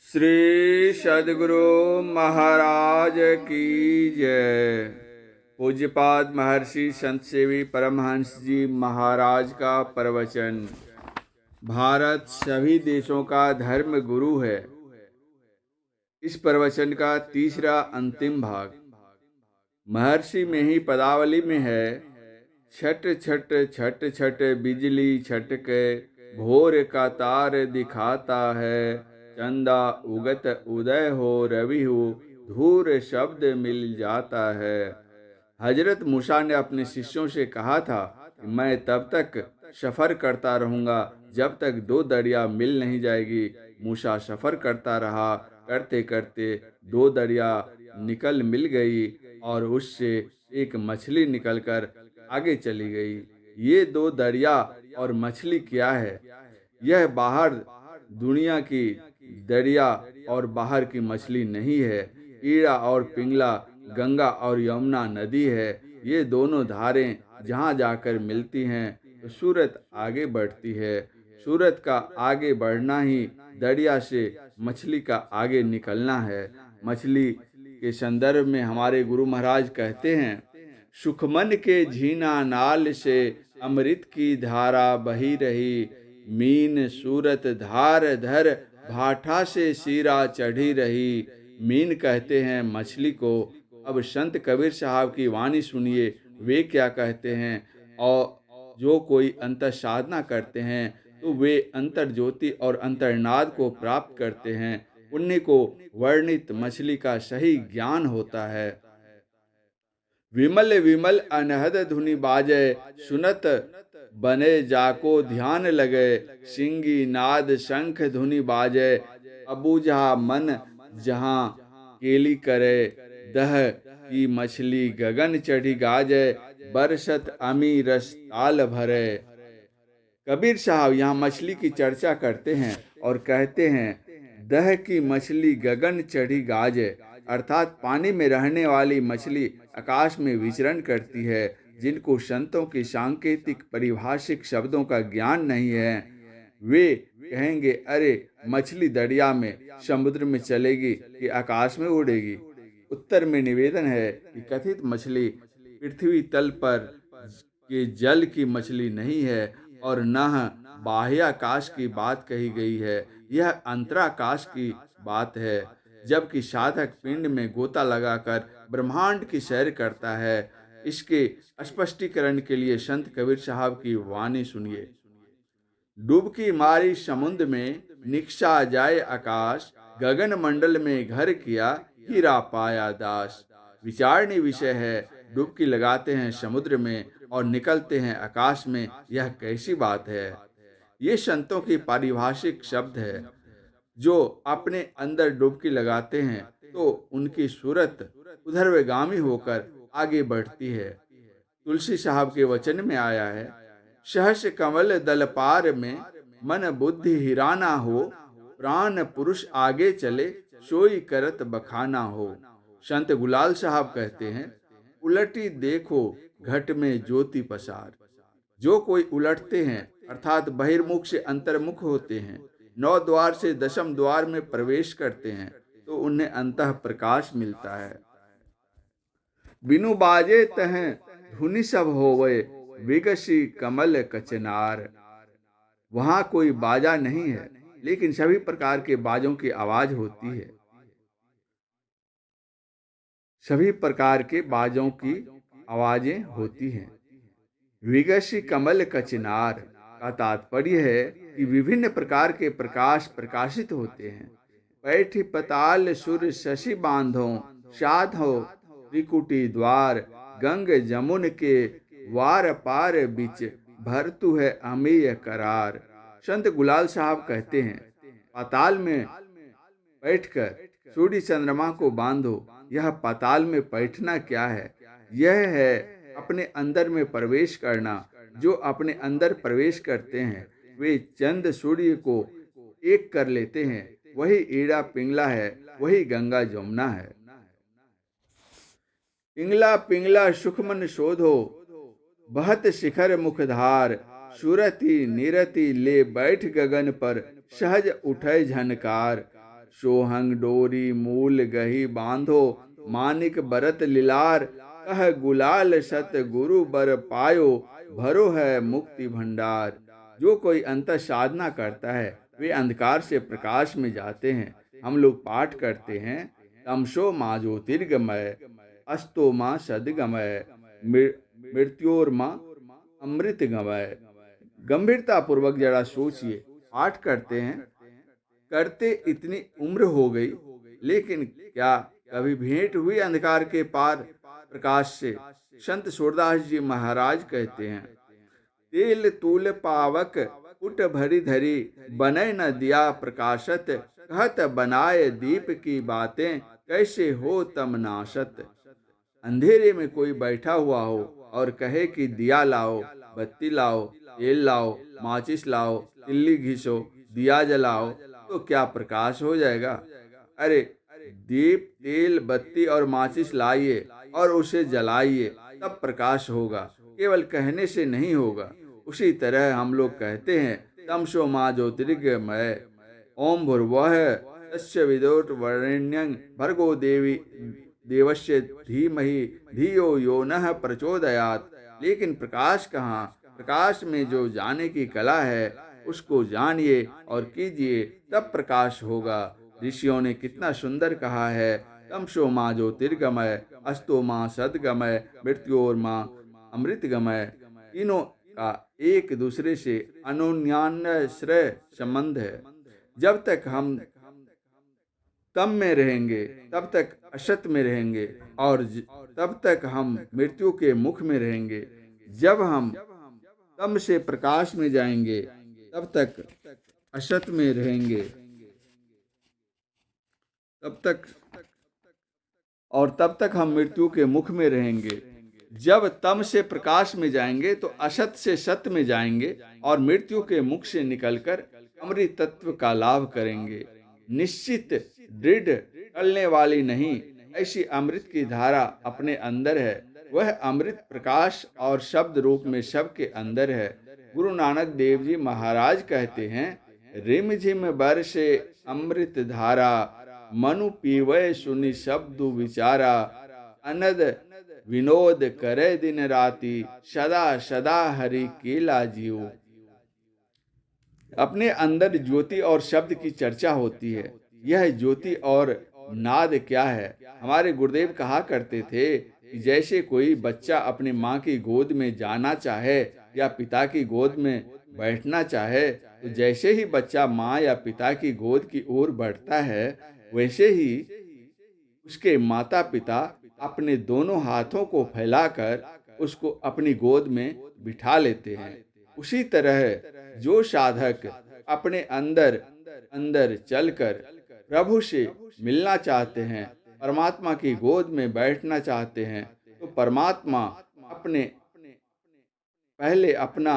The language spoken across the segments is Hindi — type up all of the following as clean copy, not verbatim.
श्री सद्गुरु महाराज की जय। पूज्यपाद महर्षि संत सेवी परमहंस जी महाराज का प्रवचन। भारत सभी देशों का धर्म गुरु है। इस प्रवचन का तीसरा अंतिम भाग महर्षि में ही पदावली में है। छट छट छट छट बिजली छटके, भोर का तार दिखाता है। चंदा उगत उदय हो, रवि हो, धूर शब्द मिल जाता है। हजरत मूसा ने अपने शिष्यों से कहा था कि मैं तब तक सफ़र करता रहूँगा जब तक दो दरिया मिल नहीं जाएगी। मूसा सफ़र करता रहा, करते करते दो दरिया मिल गई और उससे एक मछली निकलकर आगे चली गई। ये दो दरिया और मछली क्या है? यह बाहर दुनिया की दरिया और बाहर की मछली नहीं है। ईड़ा और पिंगला गंगा और यमुना नदी है। ये दोनों धारें जहाँ जाकर मिलती हैं तो सूरत आगे बढ़ती है। सूरत का आगे बढ़ना ही दरिया से मछली का आगे निकलना है। मछली के संदर्भ में हमारे गुरु महाराज कहते हैं, सुखमन के झीना नाल से अमृत की धारा बही रही। मीन सूरत धार धर भाठा से सीरा चढ़ी रही। मीन कहते हैं मछली को। अब संत कबीर साहब की वाणी सुनिए, वे क्या कहते हैं। और जो कोई अंतर साधना करते हैं तो वे अंतर ज्योति और अंतर्नाद को प्राप्त करते हैं। उन्हीं को वर्णित मछली का सही ज्ञान होता है। विमल विमल अनहद धुनि बाजे, सुनत बने जाको ध्यान लगे। सिंगी नाद शंख धुनि बाजे, अबूझा मन जहाँ केली करे। दह की मछली गगन चढ़ी गाजे, बरसत अमी रस ताल भरे। कबीर साहब यहाँ मछली की चर्चा करते हैं और कहते हैं, दह की मछली गगन चढ़ी गाजे, अर्थात पानी में रहने वाली मछली आकाश में विचरण करती है। जिनको संतों की सांकेतिक परिभाषिक शब्दों का ज्ञान नहीं है, वे कहेंगे, अरे मछली दरिया में, समुद्र में चलेगी कि आकाश में उड़ेगी। उत्तर में निवेदन है कि कथित मछली पृथ्वी तल पर के जल की मछली नहीं है और न बाह्याकाश की बात कही गई है। यह अंतराकाश की बात है। जबकि साधक पिंड में गोता लगाकर ब्रह्मांड की सैर करता है। इसके स्पष्टीकरण के लिए संत कबीर साहब की वाणी सुनिए। डुबकी मारी समुद्र में, निकसा जाए आकाश। गगन मंडल में घर किया, हीरा पाया दास। विचारणीय विषय है। डुबकी लगाते हैं समुद्र में और निकलते हैं आकाश में, यह कैसी बात है? ये संतों की पारिभाषिक शब्द है। जो अपने अंदर डुबकी लगाते हैं तो उनकी सूरत उधर्वगामी होकर आगे बढ़ती है। तुलसी साहब के वचन में आया है, सहस कमल दल पार में, मन बुद्धि हिराना हो। प्राण पुरुष आगे चले, सोई करत बखाना हो। संत गुलाल साहब कहते हैं, उलटी देखो घट में ज्योति पसार। जो कोई उलटते हैं अर्थात बहिर्मुख से अंतर्मुख होते हैं, 9 द्वार से 10वें द्वार में प्रवेश करते हैं तो उन्हें अंतः प्रकाश मिलता है। बिनु बाजे तह धुनि सब होवे, विगसी कमल कचनार। वहां कोई बाजा नहीं है, लेकिन सभी प्रकार के बाजों की आवाज होती है। सभी प्रकार के बाजों की आवाजें होती हैं। विगसी कमल कचनार का तात्पर्य है कि विभिन्न प्रकार के प्रकाश प्रकाशित होते हैं। पैठी पताल सुर शशि बांधो, साधो त्रिकुटी द्वार। गंग जमुन के वार पार बिच, भरतु है अमेय करार। संत गुलाल साहब कहते हैं, पाताल में बैठकर सूर्य चंद्रमा को बांधो। यह पाताल में बैठना क्या है? यह है अपने अंदर में प्रवेश करना। जो अपने अंदर प्रवेश करते हैं वे चंद सूर्य को एक कर लेते हैं। वही ईड़ा पिंगला है, वही गंगा जमुना है। पिंगला पिंगला सुखमन शोधो, बहत शिखर मुखधार। सुरति निरति ले बैठ गगन पर, सहज उठे झनकार। सोहंग डोरी मूल गही बांधो, मानिक बरत लिलार, कह गुलाल सत गुरु बर पायो, भरो है मुक्ति भंडार। जो कोई अंतर साधना करता है वे अंधकार से प्रकाश में जाते हैं। हम लोग पाठ करते हैं, तमसो माँ ज्योतिर्गमय, अस्तो माँ सदगमय, मृत्योर्मा अमृत गमय। गंभीरता पूर्वक जरा सोचिए, पाठ करते हैं, करते इतनी उम्र हो गई, लेकिन क्या कभी भेंट हुई अंधकार के पार प्रकाश से? संत सूरदास जी महाराज कहते हैं, तेल तूल पावक कुट भरी धरी, बने न दिया प्रकाशत, कहत बनाए दीप की बातें, कैसे हो तम नाशत। अंधेरे में कोई बैठा हुआ हो और कहे कि दिया लाओ, बत्ती लाओ, तेल लाओ, माचिस लाओ, तिल्ली घिसो, दिया जलाओ, तो क्या प्रकाश हो जाएगा? अरे दीप, तेल, बत्ती और माचिस लाइए और उसे जलाइए, तब प्रकाश होगा, केवल कहने से नहीं होगा। उसी तरह हम लोग कहते हैं, तमसो माँ ज्योतिर्गमय, ओम भूर्भुवः तस्य विदुर्वरेण्यं, भर्गो देवस्य धीमहि धियो यो नः प्रचोदयात्। लेकिन प्रकाश कहाँ? प्रकाश में जो जाने की कला है उसको जानिए और कीजिए, तब प्रकाश होगा। ऋषियों ने कितना सुंदर कहा है, तमसो माँ ज्योतिर्गमय, अस्तो माँ सद्गमय, मृत्योर्मा अमृतगमय। तीनों का एक दूसरे से अन्योन्याश्रय संबंध है। जब तक हम तम में रहेंगे तब तक असत में रहेंगे, और तब तक हम मृत्यु के मुख में रहेंगे। जब हम तम से प्रकाश में जाएंगे तब तक असत में रहेंगे, तब तक हम मृत्यु के मुख में रहेंगे। जब तम से प्रकाश में जाएंगे तो असत से सत्य में जाएंगे और मृत्यु के मुख से निकलकर अमृत तत्व का लाभ करेंगे। निश्चित, दृढ़, टलने वाली नहीं, ऐसी अमृत की धारा अपने अंदर है। वह अमृत प्रकाश और शब्द रूप में सबके अंदर है। गुरु नानक देव जी महाराज कहते हैं, रिम झिम बरसे अमृत धारा, मनु पीवै सुनि शब्द विचारा, अनद विनोद करे दिन राति, सदा सदा हरि केला जीव। अपने अंदर ज्योति और शब्द की चर्चा होती है। यह ज्योति और नाद क्या है? हमारे गुरुदेव कहा करते थे कि जैसे कोई बच्चा अपनी माँ की गोद में जाना चाहे या पिता की गोद में बैठना चाहे, तो जैसे ही बच्चा माँ या पिता की गोद की ओर बढ़ता है, वैसे ही उसके माता पिता अपने दोनों हाथों को फैलाकर उसको अपनी गोद में बिठा लेते हैं। उसी तरह जो साधक अपने अंदर अंदर चलकर प्रभु से मिलना चाहते हैं, परमात्मा की गोद में बैठना चाहते हैं, तो परमात्मा अपने पहले अपना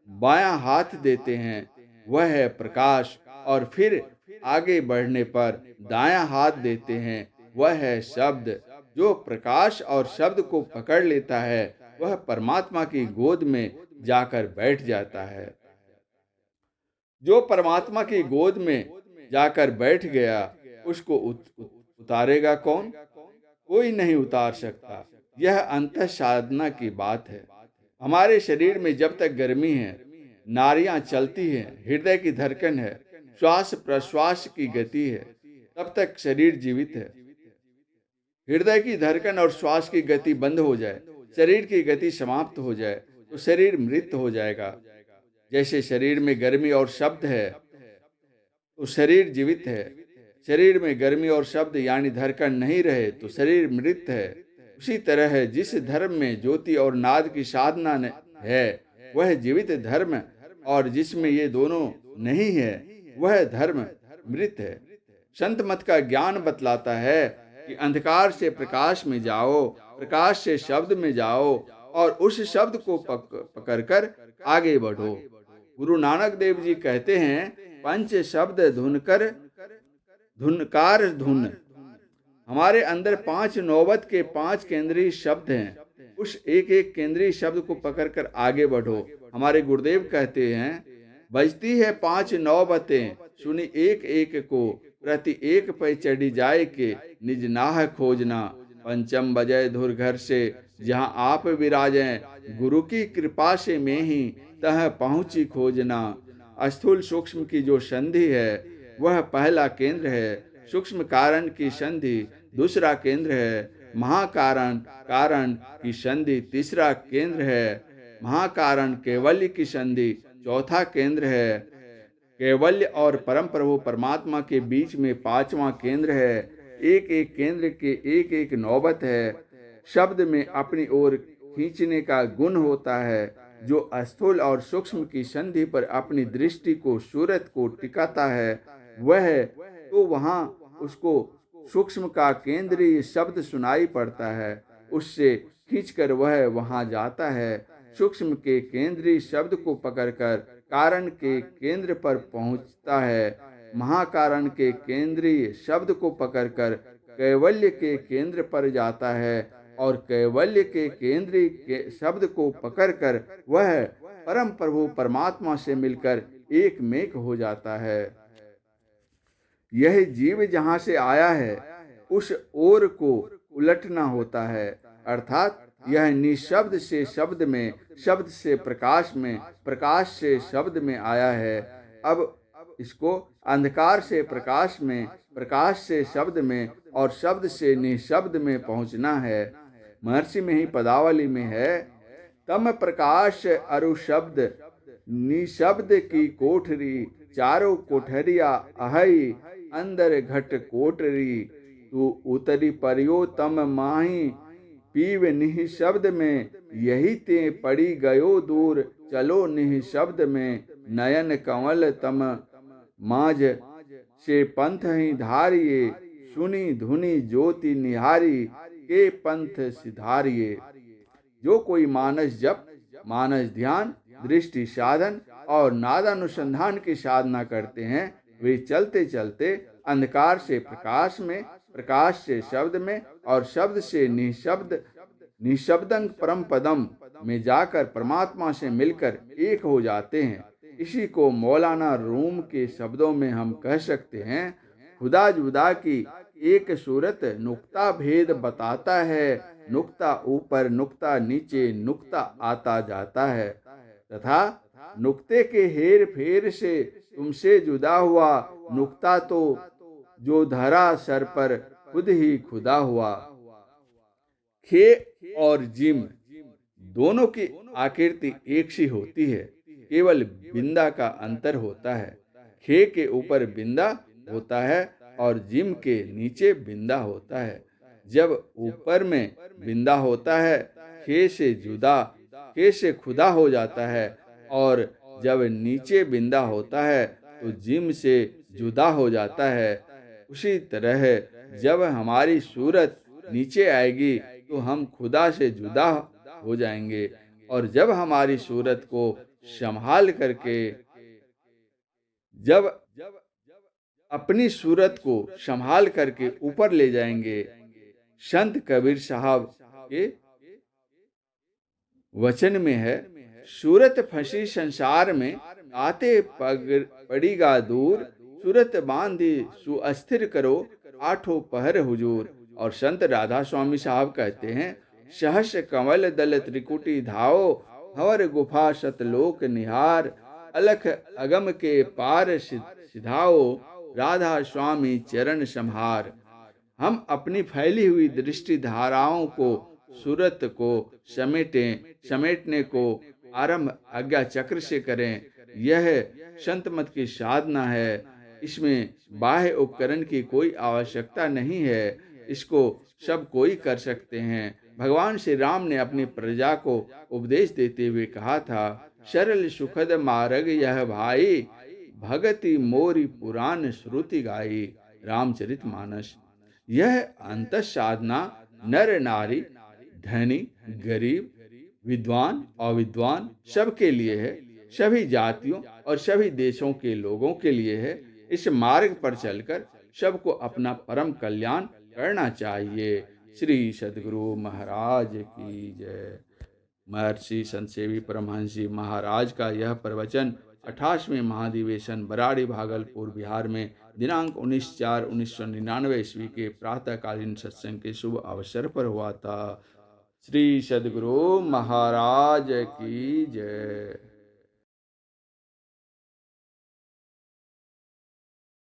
बायां हाथ देते हैं, वह है प्रकाश, और फिर आगे बढ़ने पर दायां हाथ देते हैं, वह है शब्द। जो प्रकाश और शब्द को पकड़ लेता है वह परमात्मा की गोद में जाकर बैठ जाता है। जो परमात्मा की गोद में जाकर बैठ गया उसको उतारेगा कौन? कोई नहीं उतार सकता। यह अंतः साधना की बात है। हमारे शरीर में जब तक गर्मी है, नाड़ियां चलती हैं, हृदय की धड़कन है, श्वास प्रश्वास की गति है, तब तक शरीर जीवित है। हृदय की धड़कन और श्वास की गति बंद हो जाए, शरीर की गति समाप्त हो जाए, तो शरीर मृत हो जाएगा। जैसे शरीर में गर्मी और शब्द है तो शरीर जीवित है। शरीर में गर्मी और शब्द यानी धड़कन नहीं रहे तो शरीर मृत है। उसी तरह है, जिस धर्म में ज्योति और नाद की साधना है वह जीवित धर्म, और जिसमें ये दोनों नहीं है वह धर्म मृत है। संत मत का ज्ञान बतलाता है कि अंधकार से प्रकाश में जाओ, प्रकाश से शब्द में जाओ और उस शब्द को पकड़कर आगे बढ़ो। गुरु नानक देव जी कहते हैं, पंच शब्द धुनकार धुन। हमारे अंदर 5 नौबत के 5 केंद्रीय शब्द हैं। उस एक एक केंद्रीय शब्द को पकड़कर आगे बढ़ो। हमारे गुरुदेव कहते हैं, बजती है 5 नौबतें, सुनी एक एक को, प्रति एक पे चढ़ी जाए के निज नाह खोजना। पंचम बजय धुर घर से जहाँ आप विराजें, गुरु की कृपा से में ही तह पहुँची खोजना। स्थूल सूक्ष्म की जो संधि है वह पहला केंद्र है, सूक्ष्म कारण की संधि दूसरा केंद्र है, महाकारण कारण की संधि तीसरा केंद्र है, महाकारण कैवल्य की संधि चौथा केंद्र है, कैवल्य और परम प्रभु परमात्मा के बीच में पांचवा केंद्र है। एक एक केंद्र के एक एक नौबत है। शब्द में अपनी ओर खींचने का गुण होता है। जो स्थूल और सूक्ष्म की संधि पर अपनी दृष्टि को सूरत को टिकाता है वह तो वहाँ उसको सूक्ष्म का केंद्रीय शब्द सुनाई पड़ता है, उससे खींचकर वह वहाँ जाता है। सूक्ष्म के केंद्रीय शब्द को पकड़कर कारण के केंद्र पर पहुँचता है, महाकारण के केंद्रीय शब्द को पकड़कर कैवल्य के केंद्र पर जाता है और कैवल्य के केंद्रीय के शब्द को पकड़कर वह परम प्रभु परमात्मा से मिलकर एक मेक हो जाता है। यह जीव जहाँ से आया है उस ओर को उलटना होता है, अर्थात यह निशब्द से शब्द में, शब्द से प्रकाश में, प्रकाश से शब्द में आया है। अब इसको अंधकार से प्रकाश में, प्रकाश से शब्द में और शब्द से निशब्द में पहुंचना है। महर्षि में ही पदावली में है, तम प्रकाश अरु शब्द निशब्द की कोठरी, चारों कोठरिया अहई अंदर घट कोटरी। तू उतरी परियो तम माही पीव निःशब्द में, यही ते पड़ी गयो दूर चलो निःशब्द में। नयन कमल तम माझ से पंथ ही धारिये, सुनी धुनी ज्योति निहारी के पंथ सिधारिये। जो कोई मानस जप, मानस ध्यान, दृष्टि साधन और नादानुसंधान की साधना करते हैं वे चलते चलते अंधकार से प्रकाश में, प्रकाश से शब्द में और शब्द से निशब्द, निशब्दं परम पदम में जाकर परमात्मा से मिलकर एक हो जाते हैं। इसी को मौलाना रूम के शब्दों में हम कह सकते हैं, खुदा जुदा की एक सूरत नुक्ता भेद बताता है, नुक्ता ऊपर नुक्ता नीचे नुक्ता आता जाता है। तथा नुक्ते के हेर फेर से तुमसे जुदा हुआ, नुक्ता तो जो धरा सर पर खुद ही खुदा हुआ। खे और जिम दोनों की आकृति एक सी होती है, केवल बिंदा का अंतर होता है। खे के ऊपर बिंदा होता है और जिम के नीचे बिंदा होता है। जब ऊपर में बिंदा होता है खे से जुदा, खे से खुदा हो जाता है, और जब नीचे बिंदा होता है तो जिम से जुदा हो जाता है। उसी तरह जब हमारी सूरत नीचे आएगी तो हम खुदा से जुदा हो जाएंगे, और जब हमारी सूरत को संभाल करके, जब अपनी सूरत को संभाल करके ऊपर ले जाएंगे। संत कबीर साहब के वचन में है, सूरत फंसी संसार में आते पड़ीगा दूर, सूरत बांधी सुअस्थिर करो आठों पहर हुजूर। और संत राधा स्वामी साहब कहते हैं, सहस कमल दल त्रिकुटी धाओ, हवर गुफा सतलोक निहार, अलख अगम के पार सिधाओ, राधा स्वामी चरण संहार। हम अपनी फैली हुई दृष्टि धाराओं को, सूरत को समेटने को आरंभ आज्ञा चक्र से करें। यह संत मत की साधना है। इसमें बाह्य उपकरण की कोई आवश्यकता नहीं है, इसको सब कोई कर सकते हैं। भगवान श्री राम ने अपनी प्रजा को उपदेश देते हुए कहा था, सरल सुखद मार्ग यह भाई, भगति मोरी पुराण श्रुति गाई। रामचरितमानस। यह अंत साधना नर नारी, धनी गरीब, विद्वान अविद्वान सबके लिए है, सभी जातियों और सभी देशों के लोगों के लिए है। इस मार्ग पर चलकर सबको अपना परम कल्याण करना चाहिए। श्री सद्गुरु महाराज की जय। महर्षि संत सेवी परमहंस जी महाराज का यह प्रवचन 28वें महाधिवेशन बराड़ी भागलपुर बिहार में दिनांक 19/4/1999 ईस्वी के प्रातःकालीन सत्संग के शुभ अवसर पर हुआ था। श्री सद्गुरु महाराज की जय।